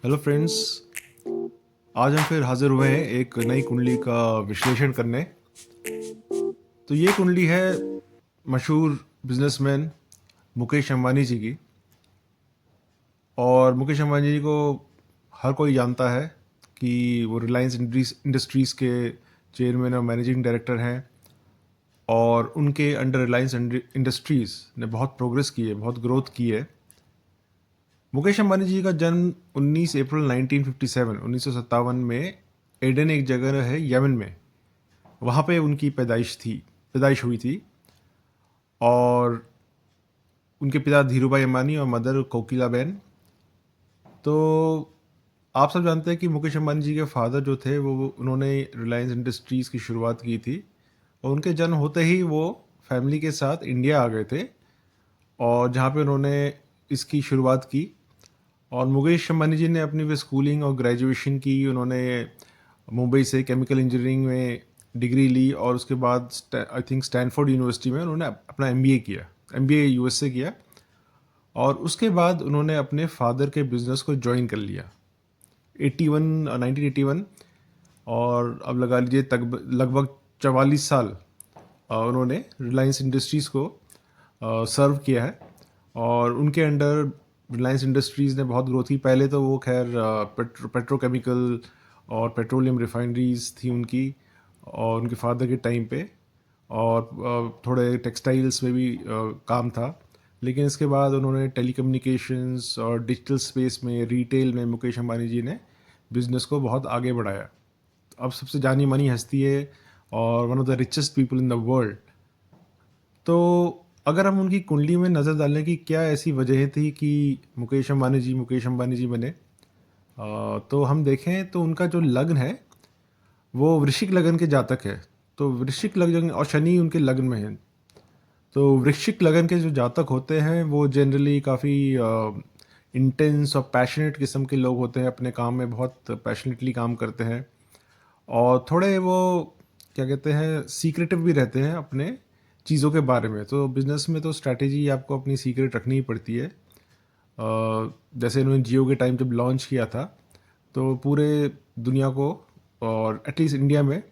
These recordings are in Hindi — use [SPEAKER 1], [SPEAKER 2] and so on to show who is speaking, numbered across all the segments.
[SPEAKER 1] Hello friends. आज हम फिर हाजिर हुए हैं एक नई कुंडली का विश्लेषण करने। तो ये कुंडली है मशहूर बिजनेसमैन मुकेश अंबानी जी की। और मुकेश अंबानी जी को हर कोई जानता है कि वो रिलायंस इंडस्ट्रीज़ के चेयरमैन और मैनेजिंग डायरेक्टर हैं। और उनके अंडर रिलायंस इंडस्ट्रीज़ ने बहुत प्रोग्रेस की है, बहुत ग्रोथ की है। मुकेश अंबानी जी का जन्म 19 अप्रैल 1957 में एडन एक जगह है यमन में, वहाँ पे उनकी पैदाइश हुई थी। और उनके पिता धीरूभाई अंबानी और मदर कोकिलाबेन। तो आप सब जानते हैं कि मुकेश अंबानी जी के फादर जो थे वो उन्होंने रिलायंस इंडस्ट्रीज़ की शुरुआत की थी। और उनके जन्म होते ही वो फैमिली के साथ इंडिया आ गए थे, और जहाँ पे उन्होंने इसकी शुरुआत की। और मुकेश अंबानी जी ने अपनी वे स्कूलिंग और ग्रेजुएशन की। उन्होंने मुंबई से केमिकल इंजीनियरिंग में डिग्री ली, और उसके बाद आई थिंक स्टैनफोर्ड यूनिवर्सिटी में उन्होंने अपना एमबीए किया। एमबीए यूएस से किया। और उसके बाद उन्होंने अपने फादर के बिजनेस को ज्वाइन कर लिया 81 1981। और अब लगा लीजिए तक लगभग 44 साल उन्होंने रिलायंस इंडस्ट्रीज़ को सर्व किया है। और उनके अंडर रिलायंस इंडस्ट्रीज़ ने बहुत ग्रोथ की। पहले तो वो खैर पेट्रोकेमिकल और पेट्रोलियम रिफाइनरीज थी उनकी, और उनके फादर के टाइम पे। और थोड़े टेक्सटाइल्स में भी काम था। लेकिन इसके बाद उन्होंने टेलीकम्युनिकेशंस और डिजिटल स्पेस में, रिटेल में मुकेश अंबानी जी ने बिज़नेस को बहुत आगे बढ़ाया। अब सबसे जानी मानी हस्ती है और one of the richest people in the world. तो अगर हम उनकी कुंडली में नज़र डालें कि क्या ऐसी वजह थी कि मुकेश अंबानी जी बने, तो हम देखें तो उनका जो लग्न है वो वृश्चिक लग्न के जातक है। तो वृश्चिक लग्न और शनि उनके लग्न में है। तो वृश्चिक लगन के जो जातक होते हैं वो जनरली काफ़ी इंटेंस और पैशनेट किस्म के लोग होते हैं, अपने काम में बहुत पैशनेटली काम करते हैं। और थोड़े वो क्या कहते हैं, सीक्रेटिव भी रहते हैं अपने चीज़ों के बारे में। तो बिजनेस में तो स्ट्रैटेजी आपको अपनी सीक्रेट रखनी ही पड़ती है। जैसे इन्होंने जियो के टाइम जब लॉन्च किया था, तो पूरे दुनिया को और एटलीस्ट इंडिया में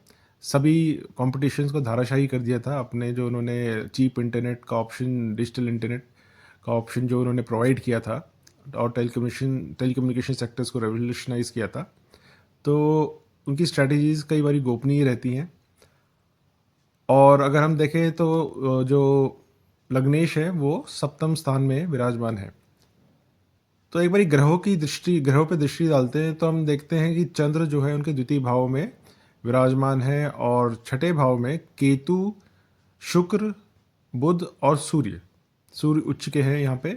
[SPEAKER 1] सभी कॉम्पिटिशन्स को धाराशाही कर दिया था। अपने जो उन्होंने चीप इंटरनेट का ऑप्शन, डिजिटल इंटरनेट का ऑप्शन जो उन्होंने प्रोवाइड किया था, और टेलीकम्युनिकेशन सेक्टर्स को रेवोल्यूशनाइज किया था। तो उनकी स्ट्रैटेजीज कई बार गोपनीय रहती हैं। और अगर हम देखें तो जो लग्नेश है वो सप्तम स्थान में विराजमान है। तो एक बारी ग्रहों पे दृष्टि डालते हैं तो हम देखते हैं कि चंद्र जो है उनके द्वितीय भाव में विराजमान है, और छठे भाव में केतु, शुक्र, बुध और सूर्य। सूर्य उच्च के हैं यहाँ पे।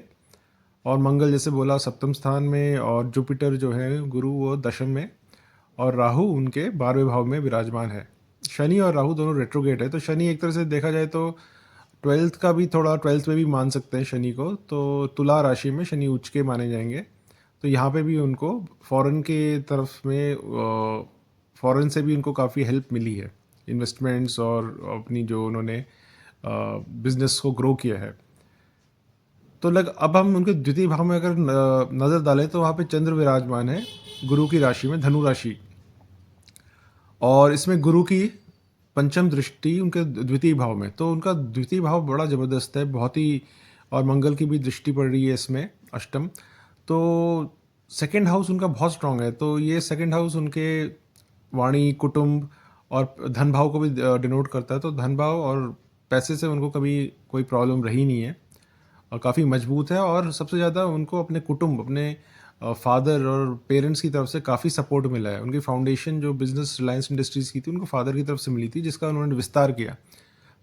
[SPEAKER 1] और मंगल जैसे बोला सप्तम स्थान में, और जुपिटर जो है गुरु वो दशम में, और राहु उनके 12वें भाव में विराजमान है। शनि और राहु दोनों रेट्रोगेट है। तो शनि एक तरह से देखा जाए तो ट्वेल्थ में भी मान सकते हैं शनि को। तो तुला राशि में शनि उच्च के माने जाएंगे। तो यहाँ पे भी उनको फॉरेन के तरफ में फॉरेन से भी उनको काफ़ी हेल्प मिली है, इन्वेस्टमेंट्स और अपनी जो उन्होंने बिजनेस को ग्रो किया है। तो अब हम उनके द्वितीय भाव में अगर नज़र डालें तो वहाँ पे चंद्र विराजमान है गुरु की राशि में, धनु राशि। और इसमें गुरु की पंचम दृष्टि उनके द्वितीय भाव में। तो उनका द्वितीय भाव बड़ा ज़बरदस्त है, बहुत ही। और मंगल की भी दृष्टि पड़ रही है इसमें, अष्टम। तो सेकंड हाउस उनका बहुत स्ट्रांग है। तो ये सेकंड हाउस उनके वाणी, कुटुंब और धन भाव को भी डिनोट करता है। तो धन भाव और पैसे से उनको कभी कोई प्रॉब्लम रही नहीं है, और काफ़ी मजबूत है। और सबसे ज़्यादा उनको अपने कुटुंब, अपने फादर और पेरेंट्स की तरफ से काफ़ी सपोर्ट मिला है। उनकी फाउंडेशन जो बिजनेस रिलायंस इंडस्ट्रीज़ की थी, उनको फादर की तरफ से मिली थी, जिसका उन्होंने विस्तार किया।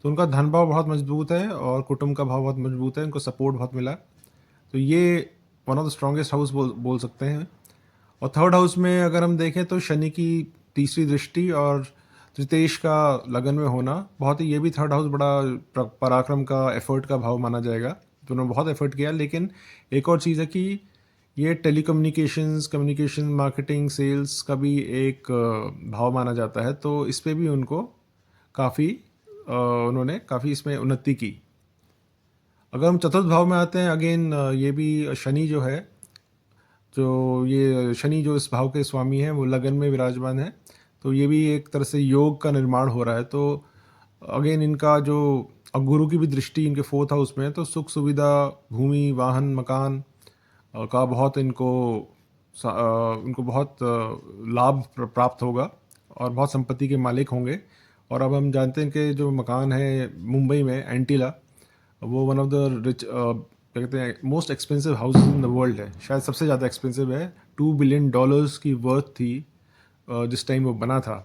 [SPEAKER 1] तो उनका धन भाव बहुत मजबूत है और कुटुंब का भाव बहुत मजबूत है, उनको सपोर्ट बहुत मिला। तो ये one of the strongest house बोल सकते हैं। और थर्ड हाउस में अगर हम देखें तो शनि की तीसरी दृष्टि और तृतीयेश का लगन में होना, बहुत ही, ये भी थर्ड हाउस बड़ा पराक्रम का, एफर्ट का भाव माना जाएगा। तो उन्होंने बहुत एफर्ट किया। लेकिन एक और चीज़ है कि ये टेलीकम्युनिकेशंस, कम्युनिकेशन, मार्केटिंग, सेल्स का भी एक भाव माना जाता है। तो इस पे भी उनको काफ़ी उन्होंने काफ़ी इसमें उन्नति की। अगर हम चतुर्थ भाव में आते हैं, अगेन ये भी शनि जो है, जो ये शनि जो इस भाव के स्वामी हैं वो लगन में विराजमान है, तो ये भी एक तरह से योग का निर्माण हो रहा है। तो अगेन इनका जो अब गुरु की भी दृष्टि इनके फोर्थ हाउस में है, तो सुख सुविधा, भूमि, वाहन, मकान का बहुत इनको बहुत लाभ प्राप्त होगा और बहुत संपत्ति के मालिक होंगे। और अब हम जानते हैं कि जो मकान है मुंबई में एंटीला, वो वन ऑफ द रिच क्या कहते हैं most expensive houses in the world है, शायद सबसे ज़्यादा एक्सपेंसिव है। $2 बिलियन की वर्थ थी जिस टाइम वो बना था।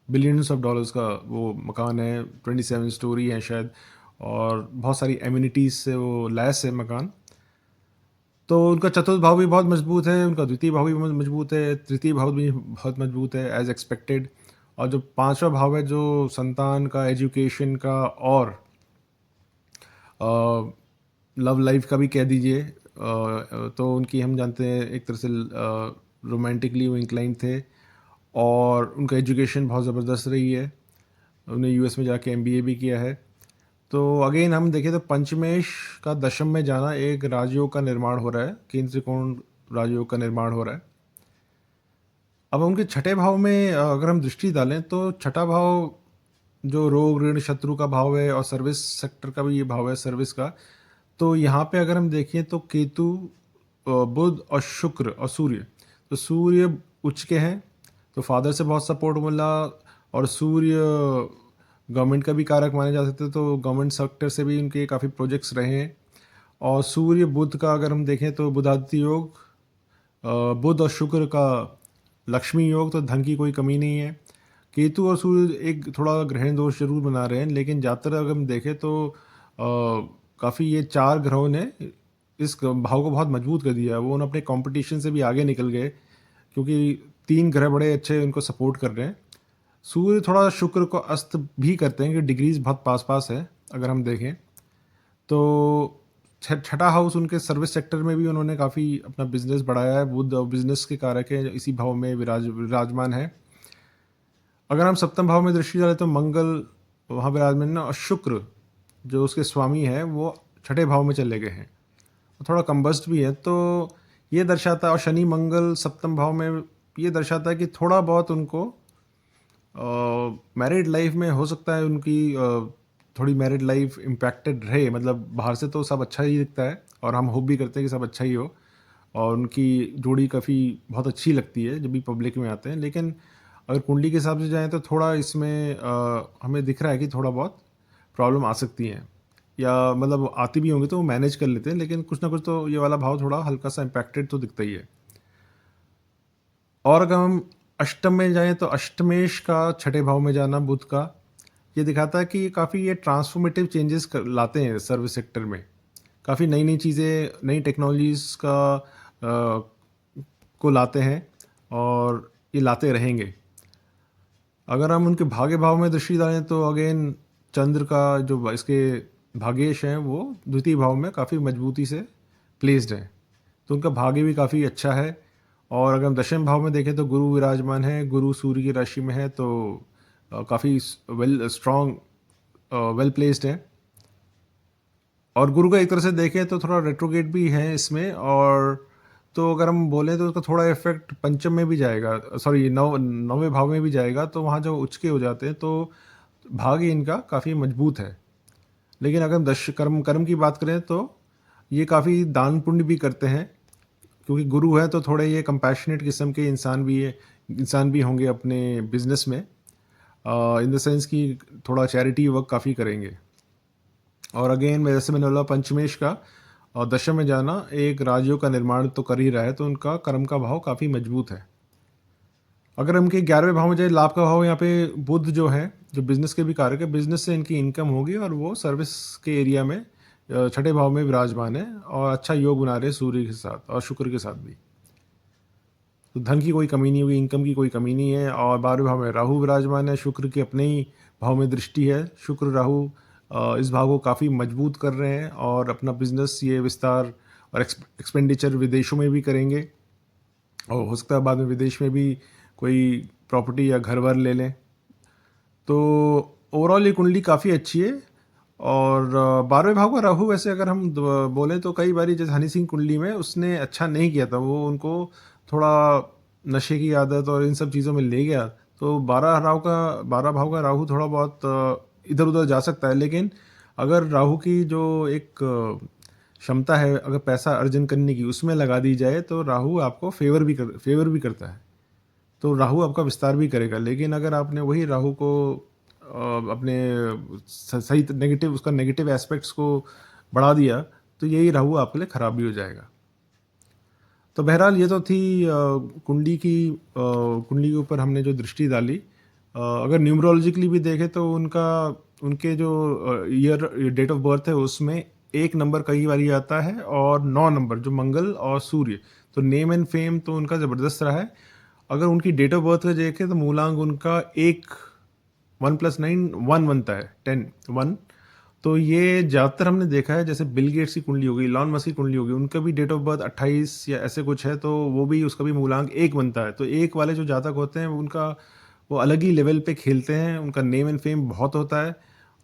[SPEAKER 1] बिलियंस ऑफ डॉलर्स का वो मकान है, 27 स्टोरी है शायद, और बहुत सारी एम्यूनिटीज़ से वो लैस है मकान। तो उनका चतुर्थ भाव भी बहुत मजबूत है, उनका द्वितीय भाव भी बहुत मजबूत है, तृतीय भाव भी बहुत मजबूत है एज एक्सपेक्टेड। और जो पांचवा भाव है जो संतान का, एजुकेशन का और लव लाइफ का भी कह दीजिए, तो उनकी हम जानते हैं एक तरह से रोमांटिकली वो इंक्लाइन थे और उनका एजुकेशन बहुत ज़बरदस्त रही है। उन्हें यूएस में जाके एमबीए भी किया है। तो अगेन हम देखें तो पंचमेश का दशम में जाना एक राजयोग का निर्माण हो रहा है, केंद्र त्रिकोण राजयोग का निर्माण हो रहा है। अब उनके छठे भाव में अगर हम दृष्टि डालें तो छठा भाव जो रोग, ऋण, शत्रु का भाव है और सर्विस सेक्टर का भी ये भाव है, सर्विस का। तो यहाँ पे अगर हम देखें तो केतु, बुध और शुक्र और सूर्य, तो सूर्य उच्च के हैं, तो फादर से बहुत सपोर्ट मिला। और सूर्य गवर्नमेंट का भी कारक माने जा सकते हैं, तो गवर्नमेंट सेक्टर से भी उनके काफ़ी प्रोजेक्ट्स रहे हैं। और सूर्य बुध का अगर हम देखें तो बुधादित्य योग, बुध और शुक्र का लक्ष्मी योग, तो धन की कोई कमी नहीं है। केतु और सूर्य एक थोड़ा ग्रहण दोष जरूर बना रहे हैं, लेकिन ज़्यादातर अगर हम देखें तो काफ़ी ये चार ग्रहों ने इस भाव को बहुत मजबूत कर दिया है। वो उन अपने कंपटीशन से भी आगे निकल गए, क्योंकि तीन ग्रह बड़े अच्छे उनको सपोर्ट कर रहे हैं। सूर्य थोड़ा शुक्र को अस्त भी करते हैं कि डिग्रीज बहुत पास पास है अगर हम देखें तो। छठा हाउस उनके सर्विस सेक्टर में भी उन्होंने काफ़ी अपना बिजनेस बढ़ाया है। बुध और बिजनेस के कारक है, इसी भाव में विराजमान है। अगर हम सप्तम भाव में दृष्टि डालें तो मंगल वहाँ विराजमान है, और शुक्र जो उसके स्वामी हैं वो छठे भाव में चले गए हैं, थोड़ा कंबस्ट भी है। तो ये दर्शाता है, और शनि मंगल सप्तम भाव में, ये दर्शाता है कि थोड़ा बहुत उनको मैरिड लाइफ में हो सकता है उनकी थोड़ी मैरिड लाइफ इम्पैक्टेड रहे। मतलब बाहर से तो सब अच्छा ही दिखता है और हम होप भी करते हैं कि सब अच्छा ही हो, और उनकी जोड़ी काफ़ी बहुत अच्छी लगती है जब भी पब्लिक में आते हैं। लेकिन अगर कुंडली के हिसाब से जाएँ तो थोड़ा इसमें हमें दिख रहा है कि थोड़ा बहुत प्रॉब्लम आ सकती हैं, या मतलब आती भी होंगी तो वो मैनेज कर लेते हैं, लेकिन कुछ ना कुछ तो ये वाला भाव थोड़ा हल्का सा इम्पैक्टेड तो दिखता ही है। और अगर हम अष्टम में जाएं तो अष्टमेश का छठे भाव में जाना बुध का, ये दिखाता है कि काफ़ी ये ट्रांसफॉर्मेटिव चेंजेस लाते हैं सर्विस सेक्टर में। काफ़ी नई नई चीज़ें, नई टेक्नोलॉजीज़ को लाते हैं और ये लाते रहेंगे। अगर हम उनके भाग्य भाव में दृष्टि डालें तो अगेन चंद्र का जो इसके भाग्येश हैं वो द्वितीय भाव में काफ़ी मजबूती से प्लेस्ड हैं, तो उनका भाग्य भी काफ़ी अच्छा है। और अगर हम दशम भाव में देखें तो गुरु विराजमान है, गुरु सूर्य की राशि में है, तो काफ़ी वेल स्ट्रॉन्ग, वेल प्लेस्ड है। और गुरु का एक तरह से देखें तो थोड़ा रेट्रोगेट भी है इसमें। और तो अगर हम बोलें तो उसका थोड़ा इफेक्ट पंचम में भी जाएगा, सॉरी नौवें भाव में भी जाएगा, तो वहाँ जो उचके हो जाते हैं तो भाग्य इनका काफ़ी मजबूत है। लेकिन अगर हम दश कर्म कर्म की बात करें तो ये काफ़ी दान पुण्य भी करते हैं, क्योंकि गुरु है तो थोड़े ये कंपैशनेट किस्म के इंसान भी होंगे अपने बिजनेस में, इन द सेंस कि थोड़ा चैरिटी वर्क काफ़ी करेंगे। और अगेन जैसे मैंने बोला पंचमेश का और दशम में जाना एक राजयोग का निर्माण तो कर ही रहा है, तो उनका कर्म का भाव काफ़ी मजबूत है। अगर उनके 11वें भाव में जाए लाभ का भाव, यहाँ पे बुध जो है जो बिजनेस के भी कारक है, बिजनेस से इनकी इनकम होगी और वो सर्विस के एरिया में छठे भाव में विराजमान है और अच्छा योग बना रहे हैं सूर्य के साथ और शुक्र के साथ भी। तो धन की कोई कमी नहीं होगी, इनकम की कोई कमी नहीं है। और 12वें भाव में राहु विराजमान है, शुक्र की अपने ही भाव में दृष्टि है। शुक्र राहु इस भाव को काफ़ी मजबूत कर रहे हैं और अपना बिजनेस ये विस्तार और एक्सपेंडिचर विदेशों में भी करेंगे, और हो सकता है बाद में विदेश में भी कोई प्रॉपर्टी या घर वर ले लें। तो ओवरऑल ये कुंडली काफ़ी अच्छी है। और 12वें भाव का राहु वैसे अगर हम बोलें तो कई बारी जैसे हनी सिंह कुंडली में उसने अच्छा नहीं किया था, वो उनको थोड़ा नशे की आदत और इन सब चीज़ों में ले गया, तो 12 भाव का राहु थोड़ा बहुत इधर उधर जा सकता है। लेकिन अगर राहु की जो एक क्षमता है अगर पैसा अर्जन करने की उसमें लगा दी जाए तो राहु आपको फेवर भी करता है, तो राहु आपका विस्तार भी करेगा। लेकिन अगर आपने वही राहु को अपने सही नेगेटिव उसका नेगेटिव एस्पेक्ट्स को बढ़ा दिया तो यही राहु आपके लिए ख़राब भी हो जाएगा। तो बहरहाल ये तो थी कुंडली के ऊपर हमने जो दृष्टि डाली। अगर न्यूमरोलॉजिकली भी देखें तो उनके जो ईयर डेट ऑफ बर्थ है उसमें 1 नंबर कई बार आता है और 9 नंबर जो मंगल और सूर्य, तो नेम एंड फेम तो उनका ज़बरदस्त रहा है। अगर उनकी डेट ऑफ बर्थ को देखें तो मूलांक उनका 1 + 9 1 बनता है, 10 1। तो ये ज़्यादातर हमने देखा है, जैसे बिल गेट्स की कुंडली हो गई, इलॉन मस्क की कुंडली हो गई, उनका भी डेट ऑफ बर्थ 28 या ऐसे कुछ है, तो वो भी उसका भी मूलांक 1 बनता है। तो 1 वाले जो जातक होते हैं उनका वो अलग ही लेवल पे खेलते हैं, उनका नेम एंड फेम बहुत होता है।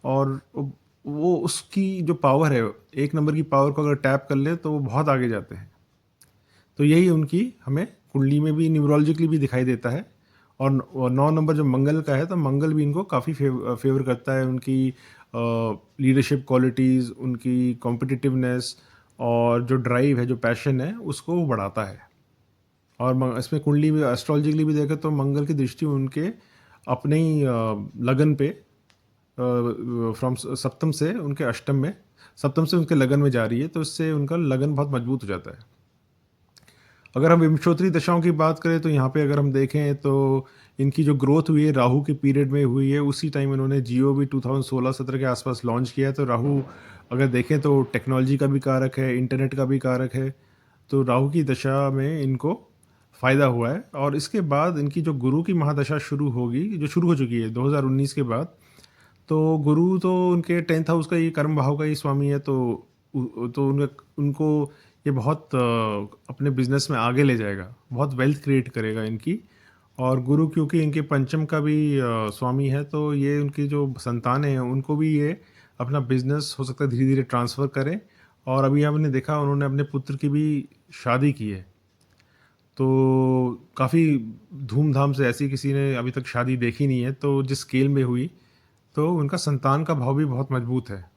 [SPEAKER 1] और वो उसकी जो पावर है, 1 नंबर की पावर को अगर टैप कर ले तो वो बहुत आगे जाते हैं। तो यही उनकी हमें कुंडली में भी न्यूमरोलॉजिकली भी दिखाई देता है। और 9 नंबर जो मंगल का है, तो मंगल भी इनको काफ़ी फेवर करता है। उनकी लीडरशिप क्वालिटीज़, उनकी कॉम्पिटिटिवनेस और जो ड्राइव है, जो पैशन है, उसको वो बढ़ाता है। और इसमें कुंडली में एस्ट्रोलॉजिकली भी देखें तो मंगल की दृष्टि उनके अपने ही लगन पे फ्रॉम सप्तम से उनके अष्टम में, सप्तम से उनके लगन में जा रही है, तो इससे उनका लगन बहुत मजबूत हो जाता है। अगर हम विंशोत्तरी दशाओं की बात करें तो यहाँ पे अगर हम देखें तो इनकी जो ग्रोथ हुई है राहु के पीरियड में हुई है, उसी टाइम इन्होंने जियो भी 2016-17 के आसपास लॉन्च किया है। तो राहु अगर देखें तो टेक्नोलॉजी का भी कारक है, इंटरनेट का भी कारक है, तो राहु की दशा में इनको फ़ायदा हुआ है। और इसके बाद इनकी जो गुरु की महादशा शुरू होगी, जो शुरू हो चुकी है 2019 के बाद, तो गुरु तो उनके 10th हाउस का ही, कर्म भाव का ही स्वामी है, तो तो उनको ये बहुत अपने बिजनेस में आगे ले जाएगा, बहुत वेल्थ क्रिएट करेगा इनकी। और गुरु क्योंकि इनके पंचम का भी स्वामी है, तो ये उनकी जो संतानें हैं उनको भी ये अपना बिजनेस हो सकता है धीरे धीरे ट्रांसफ़र करें। और अभी आपने देखा उन्होंने अपने पुत्र की भी शादी की है, तो काफ़ी धूमधाम से, ऐसी किसी ने अभी तक शादी देखी नहीं है, तो जिस स्केल में हुई, तो उनका संतान का भाव भी बहुत मजबूत है।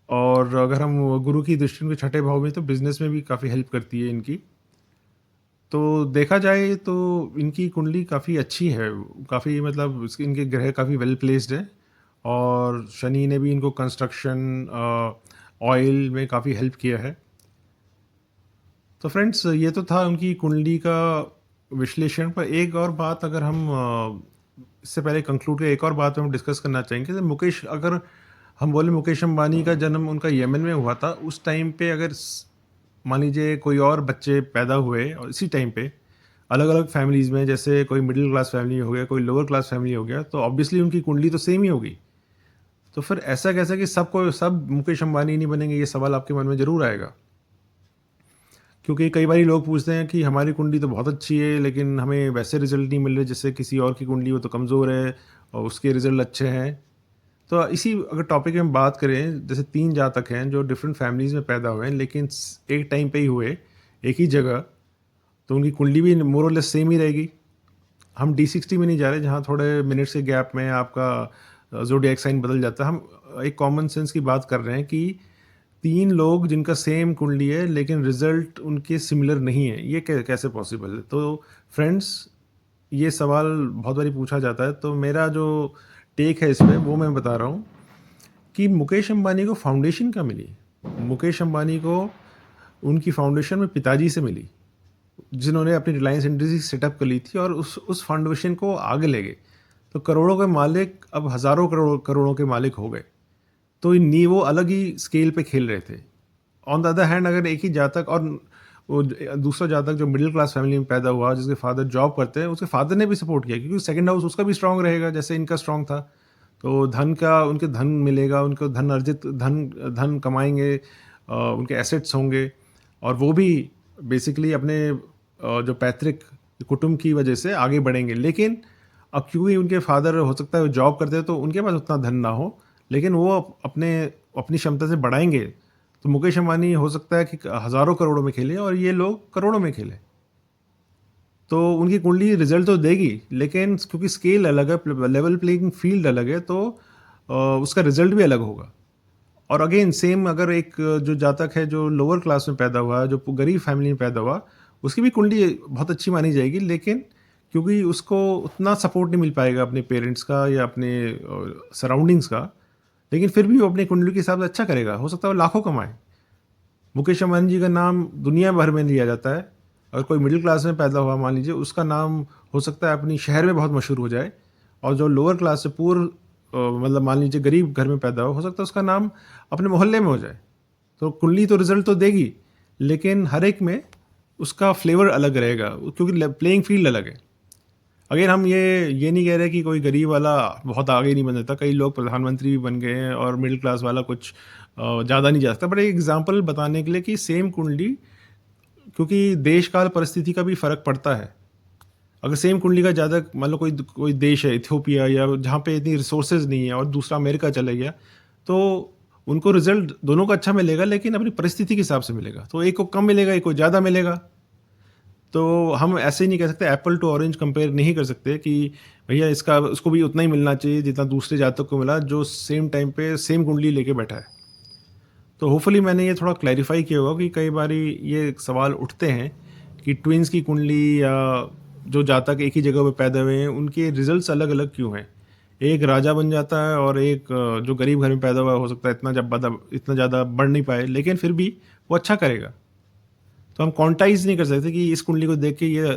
[SPEAKER 1] और अगर हम गुरु की दृष्टि उनके छठे भाव में, तो बिजनेस में भी काफ़ी हेल्प करती है इनकी। तो देखा जाए तो इनकी कुंडली काफ़ी अच्छी है, काफ़ी मतलब इनके ग्रह काफ़ी वेल प्लेस्ड है। और शनि ने भी इनको कंस्ट्रक्शन, ऑयल में काफ़ी हेल्प किया है। तो फ्रेंड्स, ये तो था उनकी कुंडली का विश्लेषण। पर एक और बात अगर हम इससे पहले कंक्लूड करें, एक और बात हम डिस्कस करना चाहेंगे। तो मुकेश, अगर हम बोले मुकेश अंबानी का जन्म उनका यमन में हुआ था, उस टाइम पे अगर मान लीजिए कोई और बच्चे पैदा हुए और इसी टाइम पे अलग अलग फैमिलीज़ में, जैसे कोई मिडिल क्लास फैमिली हो गया, कोई लोअर क्लास फैमिली हो गया, तो ऑब्वियसली उनकी कुंडली तो सेम ही होगी। तो फिर ऐसा कैसे कि सब मुकेश अंबानी नहीं बनेंगे, ये सवाल आपके मन में ज़रूर आएगा। क्योंकि कई बार लोग पूछते हैं कि हमारी कुंडली तो बहुत अच्छी है लेकिन हमें वैसे रिजल्ट नहीं मिल रहे जैसे किसी और की कुंडली, वो तो कमज़ोर है और उसके रिजल्ट अच्छे हैं। तो इसी अगर टॉपिक में हम बात करें, जैसे 3 जातक हैं जो डिफरेंट फैमिलीज़ में पैदा हुए हैं लेकिन एक टाइम पे ही हुए, एक ही जगह, तो उनकी कुंडली भी मोर और लेस सेम ही रहेगी। हम D60 में नहीं जा रहे जहाँ थोड़े मिनट्स के गैप में आपका ज़ोडिएक साइन बदल जाता है। हम एक कॉमन सेंस की बात कर रहे हैं कि 3 लोग जिनका सेम कुंडली है लेकिन रिजल्ट उनके सिमिलर नहीं है, ये कैसे पॉसिबल है? तो फ्रेंड्स, ये सवाल बहुत बारी पूछा जाता है, तो मेरा जो टेक है इसमें वो मैं बता रहा हूँ कि मुकेश अंबानी को फाउंडेशन क्या मिली? मुकेश अंबानी को उनकी फाउंडेशन में पिताजी से मिली, जिन्होंने अपनी रिलायंस इंडस्ट्रीज सेटअप कर ली थी और उस फाउंडेशन को आगे ले गए। तो करोड़ों के मालिक अब हज़ारों करोड़ों के मालिक हो गए। तो नी वो अलग ही स्केल पे खेल रहे थे। ऑन द अदर हैंड, अगर एक ही जातक और वो दूसरा जातक जो मिडिल क्लास फैमिली में पैदा हुआ, जिसके फादर जॉब करते हैं, उसके फादर ने भी सपोर्ट किया क्योंकि सेकंड हाउस उसका भी स्ट्रांग रहेगा जैसे इनका स्ट्रांग था। तो उनके धन मिलेगा, उनको धन कमाएंगे, उनके एसेट्स होंगे और वो भी बेसिकली अपने जो पैतृक कुटुंब की वजह से आगे बढ़ेंगे। लेकिन अब क्योंकि उनके फादर हो सकता है जॉब करते हैं तो उनके पास उतना धन ना हो, लेकिन वो अपनी क्षमता से बढ़ाएंगे तो मुकेश अंबानी हो सकता है कि हज़ारों करोड़ों में खेले और ये लोग करोड़ों में खेले। तो उनकी कुंडली रिजल्ट तो देगी, लेकिन क्योंकि स्केल अलग है, लेवल प्लेइंग फील्ड अलग है, तो उसका रिजल्ट भी अलग होगा। और अगेन सेम, अगर एक जो जातक है जो लोअर क्लास में पैदा हुआ, जो गरीब फैमिली में पैदा हुआ, उसकी भी कुंडली बहुत अच्छी मानी जाएगी, लेकिन क्योंकि उसको उतना सपोर्ट नहीं मिल पाएगा अपने पेरेंट्स का या अपने सराउंडिंग्स का, लेकिन फिर भी वो अपनी कुंडली के हिसाब से अच्छा करेगा। हो सकता है वो लाखों कमाए। मुकेश अंबानी जी का नाम दुनिया भर में लिया जाता है। अगर कोई मिडिल क्लास में पैदा हुआ, मान लीजिए, उसका नाम हो सकता है अपनी शहर में बहुत मशहूर हो जाए, और जो लोअर क्लास से मतलब मान लीजिए गरीब घर में पैदा हो सकता है उसका नाम अपने मोहल्ले में हो जाए। तो कुंडली तो रिजल्ट तो देगी, लेकिन हर एक में उसका फ्लेवर अलग रहेगा, क्योंकि प्लेइंग फील्ड अलग है। अगेन हम ये नहीं कह रहे कि कोई गरीब वाला बहुत आगे नहीं बन सकता, कई लोग प्रधानमंत्री भी बन गए हैं, और मिडिल क्लास वाला कुछ ज़्यादा नहीं जा सकता। बट एक एग्जांपल बताने के लिए कि सेम कुंडली, क्योंकि देश काल परिस्थिति का भी फ़र्क पड़ता है। अगर सेम कुंडली का ज़्यादा, मान लो कोई देश है इथियोपिया, या जहाँ पे इतनी रिसोर्सेज नहीं है, और दूसरा अमेरिका चले गया, तो उनको रिजल्ट दोनों का अच्छा मिलेगा, लेकिन अपनी परिस्थिति के हिसाब से मिलेगा। तो एक को कम मिलेगा, एक को ज़्यादा मिलेगा। तो हम ऐसे ही नहीं कह सकते, एप्पल टू ऑरेंज कंपेयर नहीं कर सकते कि भैया उसको भी उतना ही मिलना चाहिए जितना दूसरे जातक को मिला जो सेम टाइम पे सेम कुंडली लेके बैठा है। तो होपफुली मैंने ये थोड़ा क्लैरिफाई किया होगा कि कई बार ये सवाल उठते हैं कि ट्विंस की कुंडली या जो जातक एक ही जगह पे पैदा हुए हैं उनके रिजल्ट्स अलग अलग क्यों हैं। एक राजा बन जाता है, और एक जो गरीब घर में पैदा हुआ हो सकता है इतना ज़्यादा बढ़ नहीं पाए, लेकिन फिर भी वो अच्छा करेगा। तो हम क्वांटाइज नहीं कर सकते कि इस कुंडली को देख के ये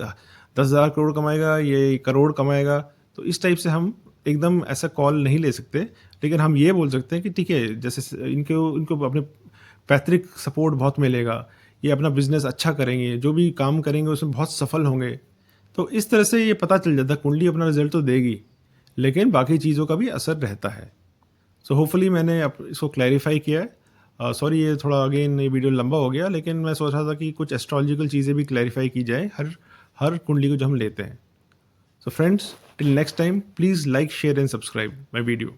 [SPEAKER 1] 10,000 करोड़ कमाएगा, ये करोड़ कमाएगा। तो इस टाइप से हम एकदम ऐसा कॉल नहीं ले सकते, लेकिन हम ये बोल सकते हैं कि ठीक है, जैसे इनको अपने पैतृक सपोर्ट बहुत मिलेगा, ये अपना बिजनेस अच्छा करेंगे, जो भी काम करेंगे उसमें बहुत सफल होंगे। तो इस तरह से ये पता चल जाता है, कुंडली अपना रिजल्ट तो देगी, लेकिन बाकी चीज़ों का भी असर रहता है। सो होपफुली मैंने इसको क्लैरिफाई किया है। सॉरी, ये थोड़ा अगेन ये वीडियो लंबा हो गया, लेकिन मैं सोच रहा था कि कुछ एस्ट्रोलॉजिकल चीज़ें भी क्लैरिफाई की जाए हर कुंडली को जो हम लेते हैं। So friends, till next time, please like, share and subscribe my video.